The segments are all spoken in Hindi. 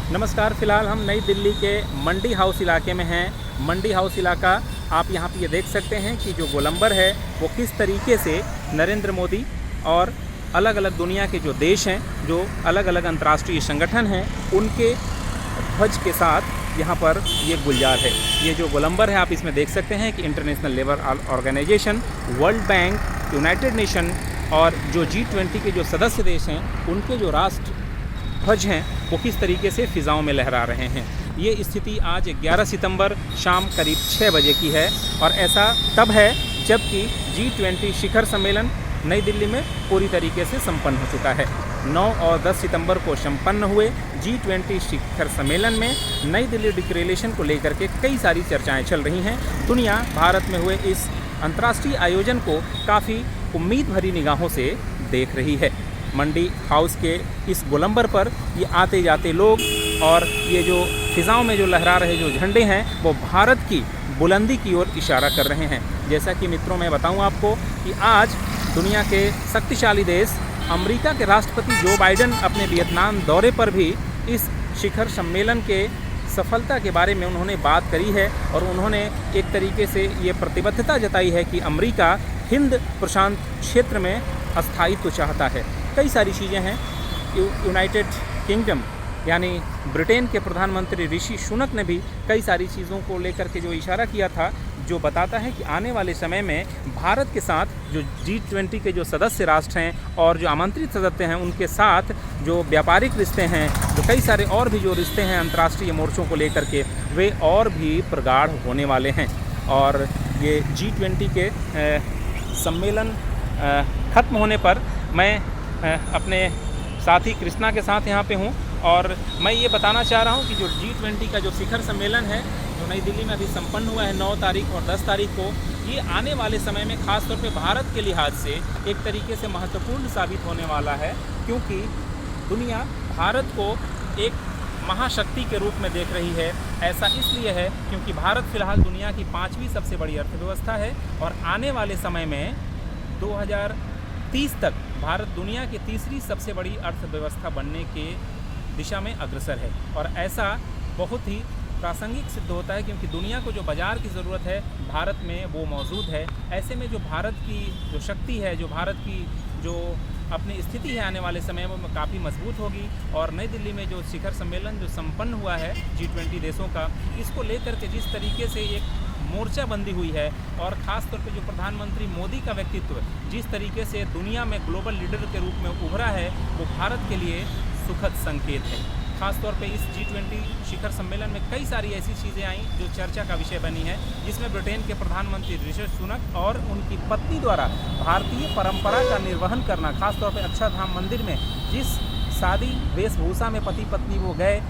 नमस्कार। फ़िलहाल हम नई दिल्ली के मंडी हाउस इलाके में हैं। मंडी हाउस इलाका आप यहाँ पे ये देख सकते हैं कि जो गोलंबर है वो किस तरीके से नरेंद्र मोदी और अलग अलग दुनिया के जो देश हैं, जो अलग अलग अंतर्राष्ट्रीय संगठन हैं, उनके ध्वज के साथ यहाँ पर ये गुलजार है। ये जो गोलंबर है आप इसमें देख सकते हैं कि International Labour Organization, World Bank, United Nation और जो G20 के जो सदस्य देश हैं उनके जो राष्ट्र ध्वज हैं वो किस तरीके से फ़िज़ाओं में लहरा रहे हैं। ये स्थिति आज 11 सितंबर शाम करीब 6 बजे की है और ऐसा तब है जबकि G20 शिखर सम्मेलन नई दिल्ली में पूरी तरीके से संपन्न हो चुका है। 9 और 10 सितंबर को संपन्न हुए G20 शिखर सम्मेलन में नई दिल्ली डिक्लेरेशन को लेकर के कई सारी चर्चाएं चल रही हैं। दुनिया भारत में हुए इस अंतर्राष्ट्रीय आयोजन को काफ़ी उम्मीद भरी निगाहों से देख रही है। मंडी हाउस के इस गोलंबर पर ये आते जाते लोग और ये जो फ़िज़ाओं में जो लहरा रहे जो झंडे हैं वो भारत की बुलंदी की ओर इशारा कर रहे हैं। जैसा कि मित्रों मैं बताऊं आपको कि आज दुनिया के शक्तिशाली देश अमेरिका के राष्ट्रपति जो बाइडेन अपने वियतनाम दौरे पर भी इस शिखर सम्मेलन के सफलता के बारे में उन्होंने बात करी है और उन्होंने एक तरीके से ये प्रतिबद्धता जताई है कि अमेरिका हिंद प्रशांत क्षेत्र में स्थायित्व चाहता है। कई सारी चीज़ें हैं। यूनाइटेड किंगडम यानी ब्रिटेन के प्रधानमंत्री ऋषि सुनक ने भी कई सारी चीज़ों को लेकर के जो इशारा किया था, जो बताता है कि आने वाले समय में भारत के साथ जो G20 के जो सदस्य राष्ट्र हैं और जो आमंत्रित सदस्य हैं उनके साथ जो व्यापारिक रिश्ते हैं, जो कई सारे और भी जो रिश्ते हैं अंतर्राष्ट्रीय मोर्चों को लेकर के, वे और भी प्रगाढ़ होने वाले हैं। और ये G20 के सम्मेलन ख़त्म होने पर मैं अपने साथी कृष्णा के साथ यहाँ पे हूँ और मैं ये बताना चाह रहा हूँ कि जो G20 का जो शिखर सम्मेलन है जो नई दिल्ली में अभी संपन्न हुआ है 9 तारीख और 10 तारीख को, ये आने वाले समय में ख़ास तौर पे भारत के लिहाज से एक तरीके से महत्वपूर्ण साबित होने वाला है, क्योंकि दुनिया भारत को एक महाशक्ति के रूप में देख रही है। ऐसा इसलिए है क्योंकि भारत फ़िलहाल दुनिया की 5वीं सबसे बड़ी अर्थव्यवस्था है और आने वाले समय में 2030 तक भारत दुनिया की तीसरी सबसे बड़ी अर्थव्यवस्था बनने के दिशा में अग्रसर है। और ऐसा बहुत ही प्रासंगिक सिद्ध होता है क्योंकि दुनिया को जो बाज़ार की ज़रूरत है भारत में वो मौजूद है। ऐसे में जो भारत की जो शक्ति है, जो भारत की जो अपनी स्थिति है आने वाले समय में काफ़ी मजबूत होगी। और नई दिल्ली में जो शिखर सम्मेलन जो संपन्न हुआ है G20 देशों का, इसको लेकर के जिस तरीके से एक मोर्चाबंदी हुई है और ख़ास तौर पे जो प्रधानमंत्री मोदी का व्यक्तित्व जिस तरीके से दुनिया में ग्लोबल लीडर के रूप में उभरा है, वो भारत के लिए सुखद संकेत है। ख़ास तौर पे इस G20 शिखर सम्मेलन में कई सारी ऐसी चीज़ें आईं जो चर्चा का विषय बनी है, जिसमें ब्रिटेन के प्रधानमंत्री ऋषि सुनक और उनकी पत्नी द्वारा भारतीय परंपरा का निर्वहन करना, खास तौर पे अक्षरधाम मंदिर में जिस शादी वेशभूषा में पति पत्नी वो गए,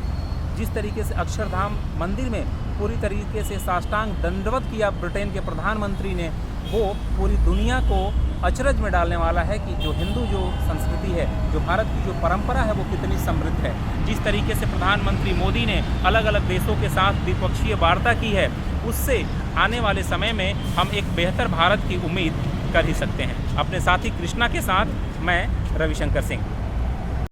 जिस तरीके से अक्षरधाम मंदिर में पूरी तरीके से साष्टांग दंडवत किया ब्रिटेन के प्रधानमंत्री ने, वो पूरी दुनिया को अचरज में डालने वाला है कि जो हिंदू जो संस्कृति है, जो भारत की जो परंपरा है वो कितनी समृद्ध है। जिस तरीके से प्रधानमंत्री मोदी ने अलग अलग देशों के साथ द्विपक्षीय वार्ता की है, उससे आने वाले समय में हम एक बेहतर भारत की उम्मीद कर ही सकते हैं। अपने साथी कृष्णा के साथ मैं रविशंकर सिंह।